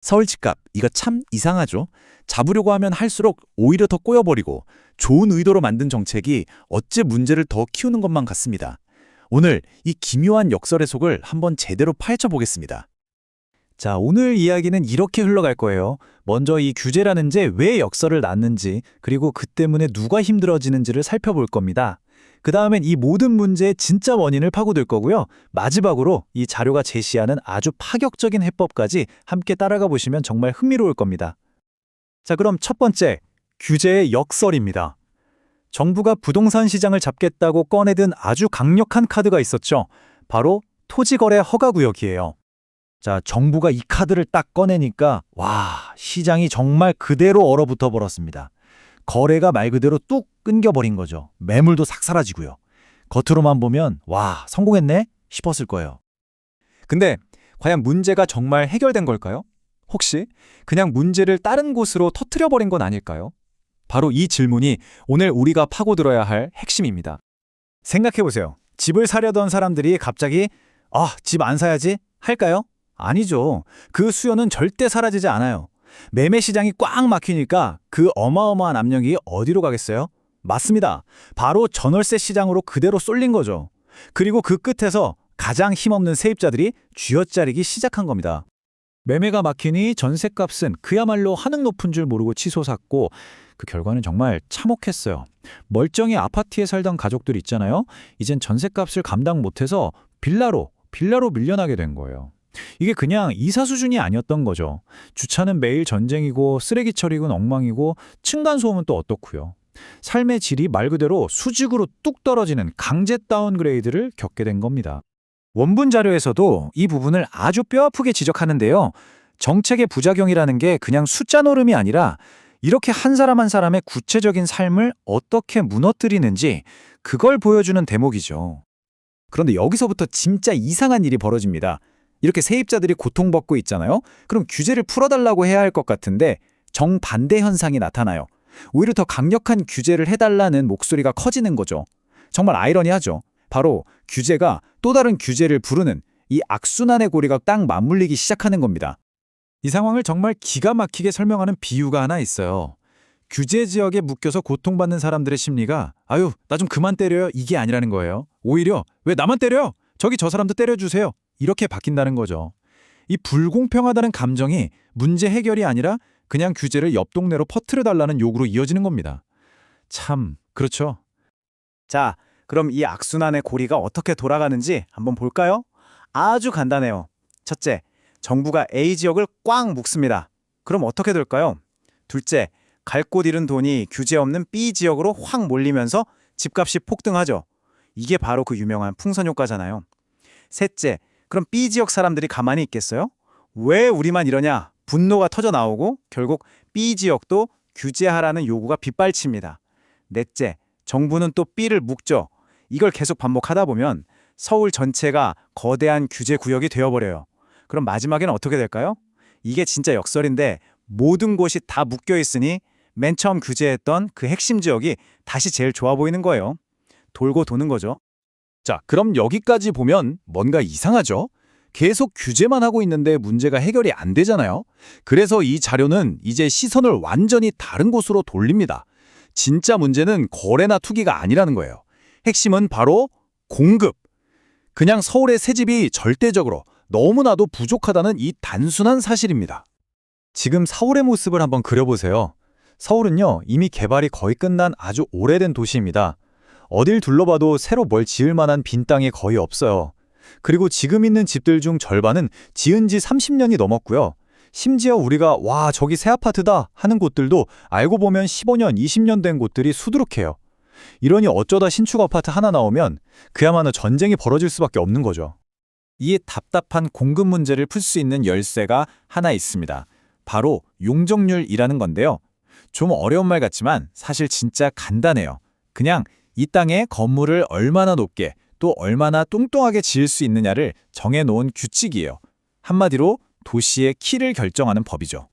서울 집값, 이거 참 이상하죠? 잡으려고 하면 할수록 오히려 더 꼬여버리고 좋은 의도로 만든 정책이 어째 문제를 더 키우는 것만 같습니다. 오늘 이 기묘한 역설의 속을 한번 제대로 파헤쳐 보겠습니다. 자, 오늘 이야기는 이렇게 흘러갈 거예요. 먼저 이 규제라는 제 왜 역설을 낳는지, 그리고 그 때문에 누가 힘들어지는지를 살펴볼 겁니다. 그 다음엔 이 모든 문제의 진짜 원인을 파고들 거고요. 마지막으로 이 자료가 제시하는 아주 파격적인 해법까지 함께 따라가 보시면 정말 흥미로울 겁니다. 자, 그럼 첫 번째, 규제의 역설입니다. 정부가 부동산 시장을 잡겠다고 꺼내든 아주 강력한 카드가 있었죠. 바로 토지거래 허가구역이에요. 자, 정부가 이 카드를 딱 꺼내니까 와, 시장이 정말 그대로 얼어붙어 버렸습니다. 거래가 말 그대로 뚝 끊겨버린 거죠. 매물도 싹 사라지고요. 겉으로만 보면 와, 성공했네 싶었을 거예요. 근데 과연 문제가 정말 해결된 걸까요? 혹시 그냥 문제를 다른 곳으로 터뜨려버린 건 아닐까요? 바로 이 질문이 오늘 우리가 파고들어야 할 핵심입니다. 생각해보세요. 집을 사려던 사람들이 갑자기 집 안 사야지 할까요? 아니죠. 그 수요는 절대 사라지지 않아요. 매매 시장이 꽉 막히니까 그 어마어마한 압력이 어디로 가겠어요? 맞습니다. 바로 전월세 시장으로 그대로 쏠린 거죠. 그리고 그 끝에서 가장 힘없는 세입자들이 쥐어짜리기 시작한 겁니다. 매매가 막히니 전셋값은 그야말로 하늘 높은 줄 모르고 치솟았고 그 결과는 정말 참혹했어요. 멀쩡히 아파트에 살던 가족들 있잖아요. 이젠 전셋값을 감당 못해서 빌라로 밀려나게 된 거예요. 이게 그냥 이사 수준이 아니었던 거죠. 주차는 매일 전쟁이고 쓰레기 처리는 엉망이고 층간소음은 또 어떻고요. 삶의 질이 말 그대로 수직으로 뚝 떨어지는 강제 다운그레이드를 겪게 된 겁니다. 원문 자료에서도 이 부분을 아주 뼈아프게 지적하는데요. 정책의 부작용이라는 게 그냥 숫자 노름이 아니라 이렇게 한 사람 한 사람의 구체적인 삶을 어떻게 무너뜨리는지 그걸 보여주는 대목이죠. 그런데 여기서부터 진짜 이상한 일이 벌어집니다. 이렇게 세입자들이 고통받고 있잖아요. 그럼 규제를 풀어달라고 해야 할 것 같은데 정반대 현상이 나타나요. 오히려 더 강력한 규제를 해달라는 목소리가 커지는 거죠. 정말 아이러니하죠. 바로 규제가 또 다른 규제를 부르는 이 악순환의 고리가 딱 맞물리기 시작하는 겁니다. 이 상황을 정말 기가 막히게 설명하는 비유가 하나 있어요. 규제 지역에 묶여서 고통받는 사람들의 심리가 아유, 나 좀 그만 때려요 이게 아니라는 거예요. 오히려 왜 나만 때려요? 저기 저 사람도 때려주세요. 이렇게 바뀐다는 거죠. 이 불공평하다는 감정이 문제 해결이 아니라 그냥 규제를 옆 동네로 퍼뜨려달라는 요구로 이어지는 겁니다. 참, 그렇죠. 자, 그럼 이 악순환의 고리가 어떻게 돌아가는지 한번 볼까요? 아주 간단해요. 첫째, 정부가 A 지역을 꽉 묶습니다. 그럼 어떻게 될까요? 둘째, 갈 곳 잃은 돈이 규제 없는 B 지역으로 확 몰리면서 집값이 폭등하죠. 이게 바로 그 유명한 풍선 효과잖아요. 셋째, 그럼 B 지역 사람들이 가만히 있겠어요? 왜 우리만 이러냐? 분노가 터져 나오고 결국 B 지역도 규제하라는 요구가 빗발칩니다. 넷째, 정부는 또 B를 묶죠. 이걸 계속 반복하다 보면 서울 전체가 거대한 규제 구역이 되어버려요. 그럼 마지막에는 어떻게 될까요? 이게 진짜 역설인데 모든 곳이 다 묶여 있으니 맨 처음 규제했던 그 핵심 지역이 다시 제일 좋아 보이는 거예요. 돌고 도는 거죠. 자, 그럼 여기까지 보면 뭔가 이상하죠? 계속 규제만 하고 있는데 문제가 해결이 안 되잖아요. 그래서 이 자료는 이제 시선을 완전히 다른 곳으로 돌립니다. 진짜 문제는 거래나 투기가 아니라는 거예요. 핵심은 바로 공급. 그냥 서울의 새 집이 절대적으로 너무나도 부족하다는 이 단순한 사실입니다. 지금 서울의 모습을 한번 그려보세요. 서울은요, 이미 개발이 거의 끝난 아주 오래된 도시입니다. 어딜 둘러봐도 새로 뭘 지을 만한 빈 땅이 거의 없어요. 그리고 지금 있는 집들 중 절반은 지은 지 30년이 넘었고요. 심지어 우리가 와, 저기 새 아파트다 하는 곳들도 알고 보면 15년, 20년 된 곳들이 수두룩해요. 이러니 어쩌다 신축 아파트 하나 나오면 그야말로 전쟁이 벌어질 수밖에 없는 거죠. 이 답답한 공급 문제를 풀 수 있는 열쇠가 하나 있습니다. 바로 용적률이라는 건데요. 좀 어려운 말 같지만 사실 진짜 간단해요. 그냥 이 땅에 건물을 얼마나 높게 또 얼마나 뚱뚱하게 지을 수 있느냐를 정해놓은 규칙이에요. 한마디로 도시의 키를 결정하는 법이죠.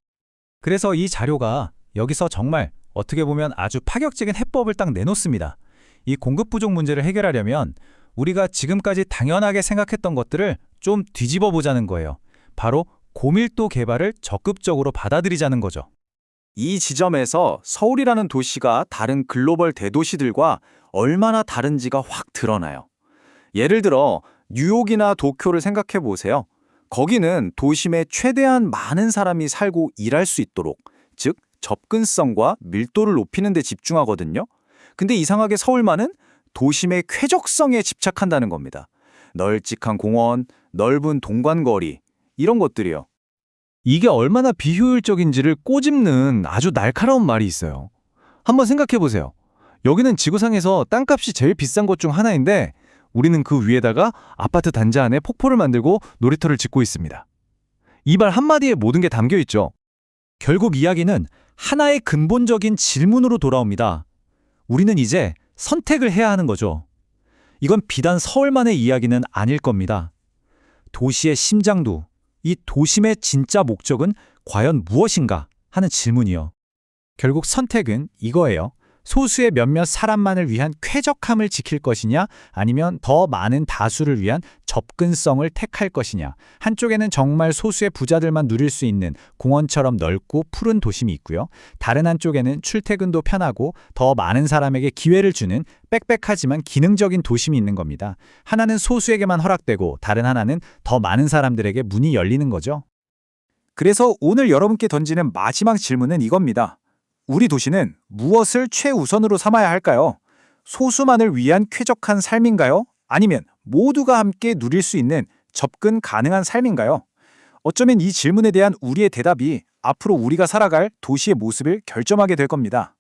그래서 이 자료가 여기서 정말 어떻게 보면 아주 파격적인 해법을 딱 내놓습니다. 이 공급 부족 문제를 해결하려면 우리가 지금까지 당연하게 생각했던 것들을 좀 뒤집어 보자는 거예요. 바로 고밀도 개발을 적극적으로 받아들이자는 거죠. 이 지점에서 서울이라는 도시가 다른 글로벌 대도시들과 얼마나 다른지가 확 드러나요. 예를 들어 뉴욕이나 도쿄를 생각해 보세요. 거기는 도심에 최대한 많은 사람이 살고 일할 수 있도록, 즉 접근성과 밀도를 높이는 데 집중하거든요. 근데 이상하게 서울만은 도심의 쾌적성에 집착한다는 겁니다. 널찍한 공원, 넓은 동관거리, 이런 것들이요. 이게 얼마나 비효율적인지를 꼬집는 아주 날카로운 말이 있어요. 한번 생각해 보세요. 여기는 지구상에서 땅값이 제일 비싼 곳 중 하나인데 우리는 그 위에다가 아파트 단지 안에 폭포를 만들고 놀이터를 짓고 있습니다. 이 말 한마디에 모든 게 담겨 있죠. 결국 이야기는 하나의 근본적인 질문으로 돌아옵니다. 우리는 이제 선택을 해야 하는 거죠. 이건 비단 서울만의 이야기는 아닐 겁니다. 도시의 심장도, 이 도심의 진짜 목적은 과연 무엇인가 하는 질문이요. 결국 선택은 이거예요. 소수의 몇몇 사람만을 위한 쾌적함을 지킬 것이냐, 아니면 더 많은 다수를 위한 접근성을 택할 것이냐. 한쪽에는 정말 소수의 부자들만 누릴 수 있는 공원처럼 넓고 푸른 도심이 있고요. 다른 한쪽에는 출퇴근도 편하고 더 많은 사람에게 기회를 주는 빽빽하지만 기능적인 도심이 있는 겁니다. 하나는 소수에게만 허락되고 다른 하나는 더 많은 사람들에게 문이 열리는 거죠. 그래서 오늘 여러분께 던지는 마지막 질문은 이겁니다. 우리 도시는 무엇을 최우선으로 삼아야 할까요? 소수만을 위한 쾌적한 삶인가요? 아니면 모두가 함께 누릴 수 있는 접근 가능한 삶인가요? 어쩌면 이 질문에 대한 우리의 대답이 앞으로 우리가 살아갈 도시의 모습을 결정하게 될 겁니다.